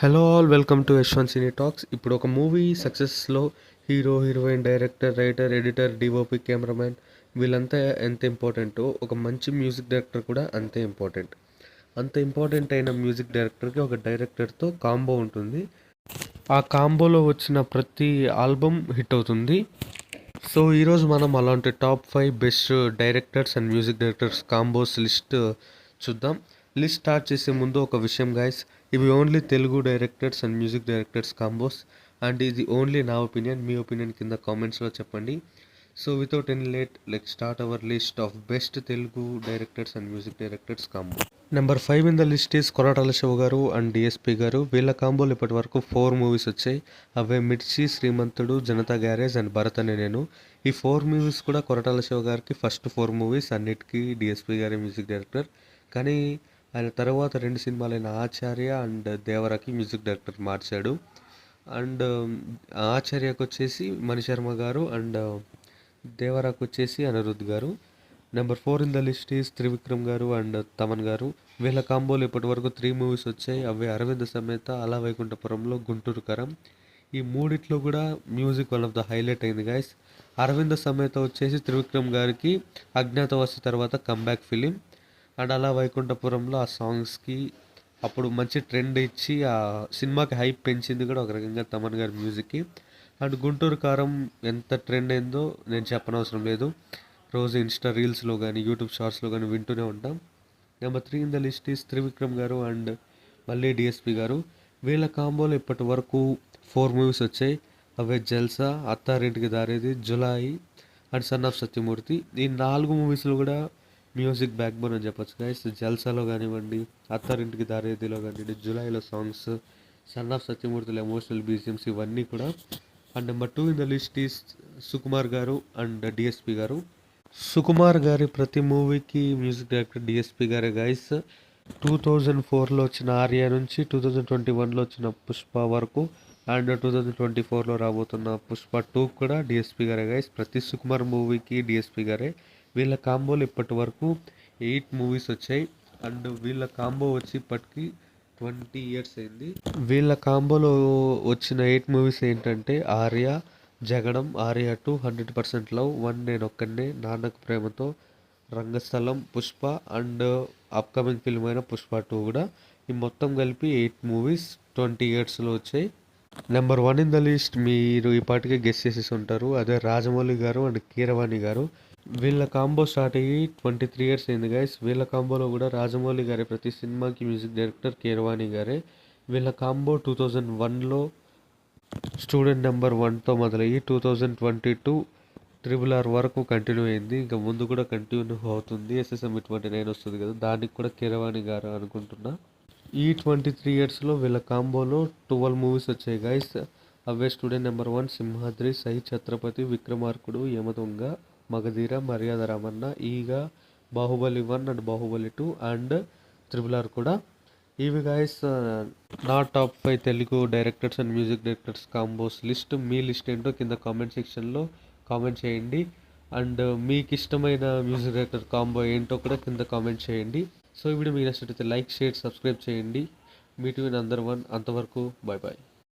Hello all welcome to Yashwant cine talks. ఇప్పుడు ఒక movie సక్సెస్లో hero, heroine, director, writer, editor, DOP, cameraman వీళ్ళంతా ఎంత ఇంపార్టెంటో ఒక మంచి మ్యూజిక్ డైరెక్టర్ కూడా అంతే ఇంపార్టెంట్. అంత ఇంపార్టెంట్ అయిన మ్యూజిక్ డైరెక్టర్కి ఒక డైరెక్టర్తో కాంబో ఉంటుంది. ఆ కాంబోలో వచ్చిన ప్రతి ఆల్బమ్ హిట్ అవుతుంది. సో ఈరోజు మనం అలాంటి top 5 best directors and music directors combos list చూద్దాం. లిస్ట్ స్టార్ట్ చేసే ముందు ఒక విషయం గైస్, ఇవి only Telugu directors and music directors combos and ఇది ఓన్లీ నా ఒపీనియన్. మీ ఒపీనియన్ కింద కామెంట్స్లో చెప్పండి. So without any late let start our list of best Telugu directors and music directors combo. Number 5 in the list is Koratala Shiva గారు and DSP గారు. వీళ్ళ కాంబోలు ఇప్పటి వరకు 4 మూవీస్ వచ్చాయి. అవే మిర్చి, శ్రీమంతుడు, జనతా గ్యారేజ్ అండ్ భరత్ అనే నేను. ఈ 4 మూవీస్ కూడా కొరటాల శివ గారికి ఫస్ట్ 4 మూవీస్, అన్నిటికీ డిఎస్పి గారి మ్యూజిక్ డైరెక్టర్. కానీ ఆయన తర్వాత 2 సినిమాలైన ఆచార్య అండ్ దేవరాకి మ్యూజిక్ డైరెక్టర్ మార్చాడు. అండ్ ఆచార్యకు వచ్చేసి మణిశర్మ గారు అండ్ దేవరాకు వచ్చేసి అనిరుద్ధ్ గారు. Number 4 in the list is Trivikram గారు అండ్ తమన్ గారు. వీళ్ళ కాంబోలు ఇప్పటి వరకు 3 మూవీస్ వచ్చాయి. అవే అరవింద సమేత, అలా వైకుంఠపురంలో, గుంటూరు కరం. ఈ మూడిట్లో కూడా music one of the highlight అయింది గైస్. అరవింద సమేత వచ్చేసి త్రివిక్రమ్ గారికి అజ్ఞాతవాసి తర్వాత కంబ్యాక్ ఫిలిం. అండ్ అలా వైకుంఠపురంలో ఆ సాంగ్స్కి అప్పుడు మంచి ట్రెండ్ ఇచ్చి ఆ సినిమాకి హైప్ పెంచింది కూడా ఒక రకంగా తమన్ గారి మ్యూజిక్కి. అండ్ గుంటూరు కారం ఎంత ట్రెండ్ అయిందో నేను చెప్పనవసరం లేదు. రోజు ఇన్స్టా రీల్స్లో కానీ యూట్యూబ్ షార్ట్స్లో కానీ వింటూనే ఉంటాం. Number 3 in the list is Trivikram గారు అండ్ మళ్ళీ డిఎస్పి గారు. వీళ్ళ కాంబోలో ఇప్పటి వరకు 4 మూవీస్ వచ్చాయి. అవే జల్సా, Attarintiki Daredi, Julayi and son of Satyamurthy. ఈ 4 మూవీస్లో కూడా మ్యూజిక్ బ్యాక్ బోన్ అని చెప్పొచ్చు గైస్. జల్సాలో కానివ్వండి, అత్తారింటికి దారేదిలో కానివ్వండి, జులైలో సాంగ్స్, సన్ ఆఫ్ సత్యమూర్తిలో ఎమోషనల్ బీజిఎమ్స్ ఇవన్నీ కూడా. And number 2 in the list is Sukumar garu and DSP garu. Sukumar గారి ప్రతి మూవీకి మ్యూజిక్ డైరెక్టర్ డిఎస్పి గారే గైస్. 2004లో వచ్చిన ఆర్య నుంచి 2021లో వచ్చిన పుష్ప వరకు అండ్ 2024లో రాబోతున్న పుష్ప 2 కూడా డిఎస్పి గారే గైస్. ప్రతి సుకుమార్ మూవీకి డిఎస్పి గారే. వీళ్ళ కాంబోలు ఇప్పటి వరకు 8 మూవీస్ వచ్చాయి. అండ్ వీళ్ళ కాంబో వచ్చి ఇప్పటికి 20 ఇయర్స్ అయింది. వీళ్ళ కాంబోలో వచ్చిన 8 మూవీస్ ఏంటంటే ఆర్య, జగడం, Arya 2, 100% love, 1 నేనొక్కనే, Nannaku Prematho, Rangasthalam, Pushpa and upcoming film అయిన పుష్ప 2 కూడా. ఈ మొత్తం కలిపి 8 మూవీస్ 20 ఇయర్స్లో వచ్చాయి. నెంబర్ 1 ఇన్ ద లిస్ట్ మీరు ఈ పాటికే గెస్ చేసేసి ఉంటారు. అదే రాజమౌళి గారు అండ్ కీరవాణి గారు. వీళ్ళ కాంబో స్టార్ట్ అయ్యి 23 ఇయర్స్ అయింది గైస్. వీళ్ళ కాంబోలో కూడా రాజమౌళి గారే ప్రతి సినిమాకి మ్యూజిక్ డైరెక్టర్, కీరవాణి గారే. వీళ్ళ కాంబో 2001లో స్టూడెంట్ నెంబర్ 1తో మొదలయ్యి 2022 RRR వరకు కంటిన్యూ అయింది. ఇంకా ముందు కూడా కంటిన్యూ అవుతుంది. SSM 29 వస్తుంది కదా, దానికి కూడా కీరవాణి గారు అనుకుంటున్నా. ఈ 23 ఇయర్స్లో వీళ్ళ కాంబోలో 12 మూవీస్ వచ్చాయి గైస్. అవే స్టూడెంట్ నెంబర్ 1, సింహాద్రి, సై ఛత్రపతి, విక్రమార్కుడు, యమదొంగ, మగధీర, మర్యాద రామన్న, ఈగ, Baahubali 1 and Baahubali 2 and RRR కూడా. ఇవి గైస్ నా top 5 Telugu directors and music directors combos list. Me list ఏంటో కింద కామెంట్ సెక్షన్లో కామెంట్ చేయండి. అండ్ మీకు ఇష్టమైన మ్యూజిక్ డైరెక్టర్ కాంబో ఏంటో కూడా కింద కామెంట్ చేయండి. సో ఈ వీడియో మీకు నచ్చినట్లయితే లైక్, షేర్, సబ్స్క్రైబ్ చేయండి. Meet you in another one. అంతవరకు బాయ్ బాయ్.